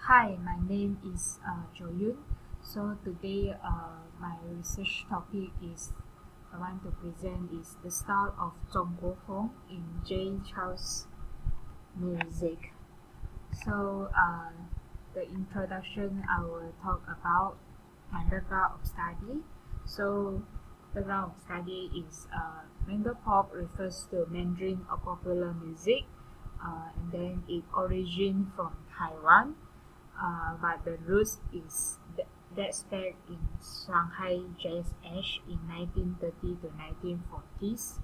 Hi, my name is Joyun. So today, my research topic is I want to present is the style of Zhongguofeng in Jay Chou's music. So the introduction I will talk about my background of study. So background of study is Mandarin pop refers to Mandarin or popular music, and then it origin from Taiwan, but the roots is that's back in Shanghai Jazz Age in 1930 to 1940s.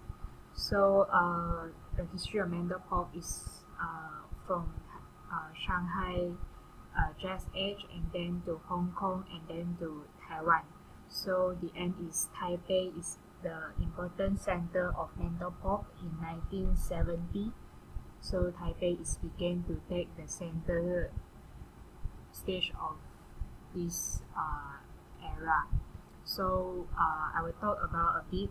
So the history of Mandarin pop is from Shanghai Jazz Age and then to Hong Kong and then to Taiwan. So the end is Taipei is the important center of Mandarin pop in 1970. So Taipei is began to take the center stage of this era. So I will talk about a bit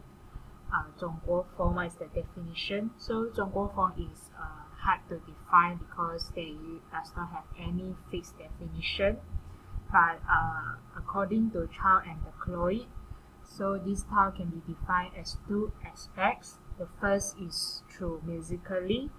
Zhongguofeng. What is the definition? So Zhongguofeng is hard to define because they does not have any fixed definition. But according to Chow and Cloyd, so this style can be defined as two aspects. The first is through musically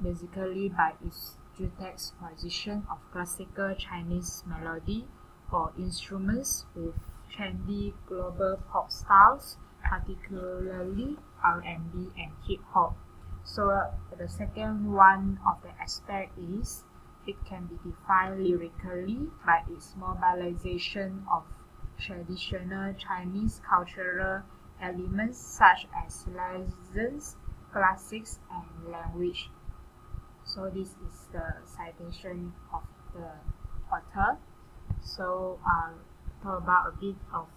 by its juxtaposition of classical Chinese melody or instruments with trendy global pop styles, particularly R&B and hip hop. So the second one of the aspect is it can be defined lyrically by its mobilization of traditional Chinese cultural elements such as legends, classics, and language. So this is the citation of the author. So talk about a bit of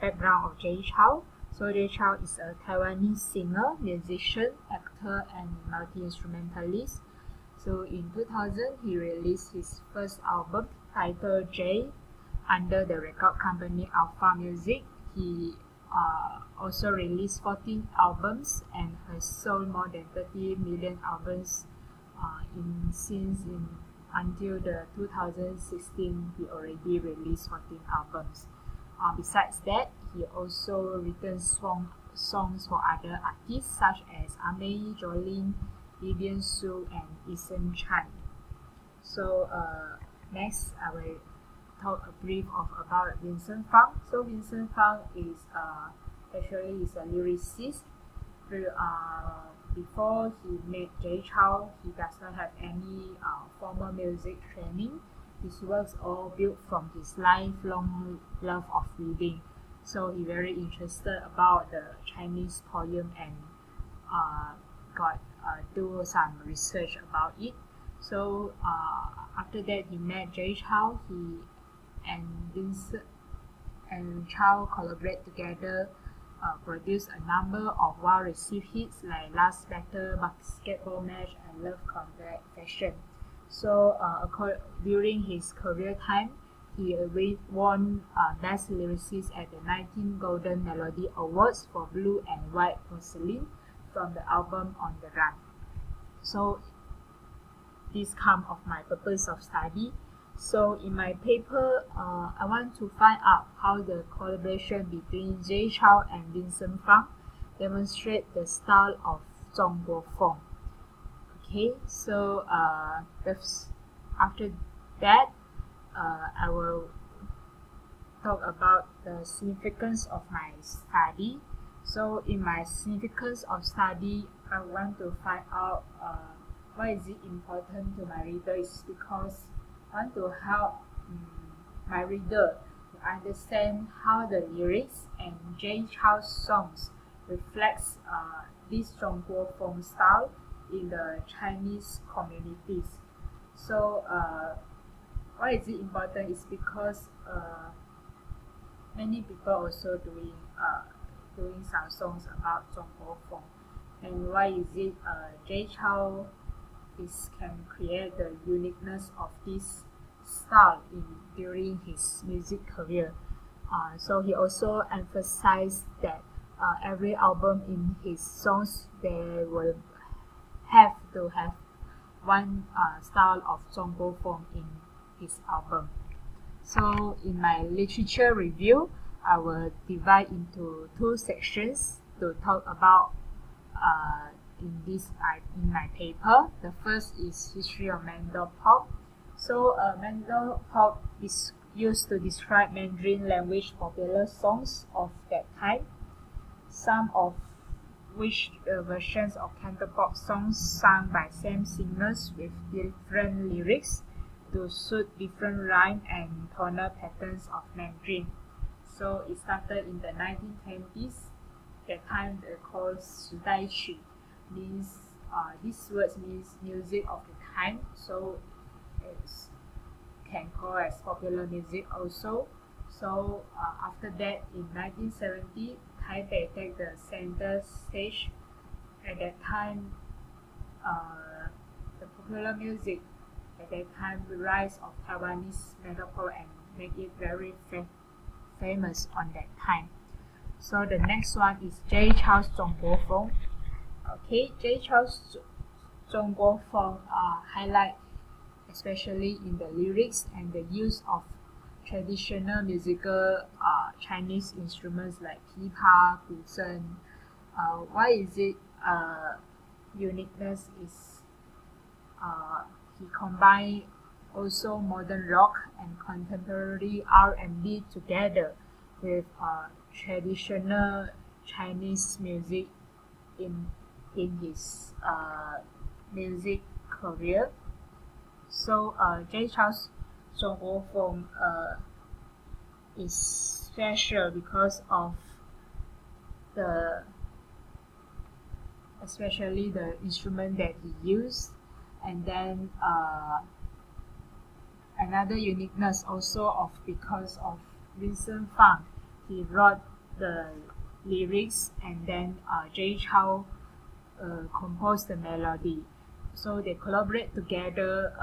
background of Jay Chou. So Jay Chou is a Taiwanese singer, musician, actor, and multi-instrumentalist. So in 2000, he released his first album titled Jay under the record company Alpha Music. He also released 14 albums and has sold more than 30 million albums until the 2016. He already released 14 albums. Besides that, he also written songs for other artists such as Amy Jolin, Vivian Su, and Eason Chan. So next, I will talk a brief about Vincent Fang. So Vincent Fang is actually is a lyricist. Before he met Jay Chou, he does not have any formal music training. His works all built from his lifelong love of reading. So he very interested about the Chinese poem and got do some research about it. So after that, he met Jay Chou. He and Vincent and Chou collaborate together. Produced a number of well-received hits like Last Battle, Basketball Match, and Love Confession. So during his career time, he won Best Lyricist at the 19 Golden Melody Awards for Blue and White Porcelain from the album On the Run. So this comes of my purpose of study. So in my paper, I want to find out how the collaboration between Jay Chou and Vincent Fang demonstrate the style of Zhongguofeng. Okay, so after that, I will talk about the significance of my study. So in my significance of study, I want to find out why is it important to my reader is because I want to help my reader to understand how the lyrics and Jay Chou's songs reflects this Zhongguofeng style in the Chinese communities. So why is it important is because many people also doing some songs about Zhongguofeng, and why is it Jay Chou can create the uniqueness of this style during his music career. So he also emphasized that every album in his songs they will have to have one style of Zhongguofeng in his album. So in my literature review, I will divide into two sections to talk about in my paper. The first is history of Mandopop. So Mandopop is used to describe Mandarin language popular songs of that time. Some of which versions of cantopop songs sung by same singers with different lyrics to suit different rhyme and tonal patterns of Mandarin. So it started in the 1920s. That time they called 时代曲 means this word means music of the time. So it's can call as popular music also. So after that, in 1970, Taipei take the center stage. At that time, the popular music at that time the rise of Taiwanese metalcore and make it very famous on that time. So the next one is J. Charles Zhongguofeng. Okay, J. Charles Zhongguofeng highlight especially in the lyrics and the use of traditional musical Chinese instruments like pipa, guzheng. Why is it uniqueness is he combined also modern rock and contemporary R&B together with traditional Chinese music in his music career. So J. Charles Zhongguofeng is special because of especially the instrument that he used, and then another uniqueness also of because of Vincent Fang. He wrote the lyrics and then J. Charles composed the melody. So they collaborate together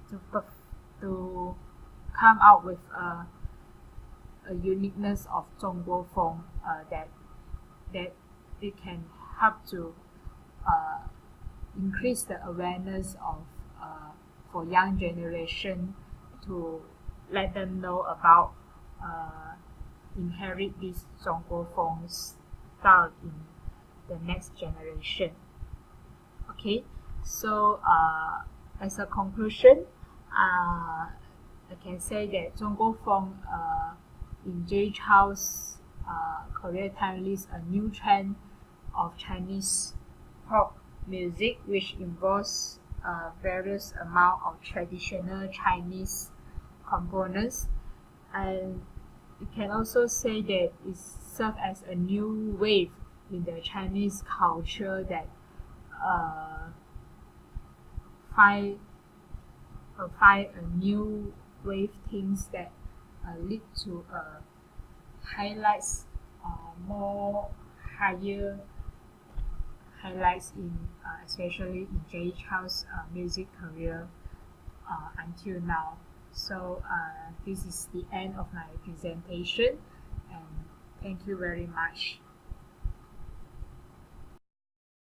to come out with a uniqueness of Zhongguofeng that it can help to increase the awareness of for young generation to let them know about inherit this Zhongguofeng style in the next generation. Okay, so as a conclusion, I can say that Zhongguofeng in J. Charles' career time leads a new trend of Chinese pop music, which involves various amount of traditional Chinese components, and you can also say that it serves as a new wave in the Chinese culture that find a new wave things that lead to highlights more higher highlights in especially in J. Charles' music career until now. So this is the end of my presentation, and thank you very much.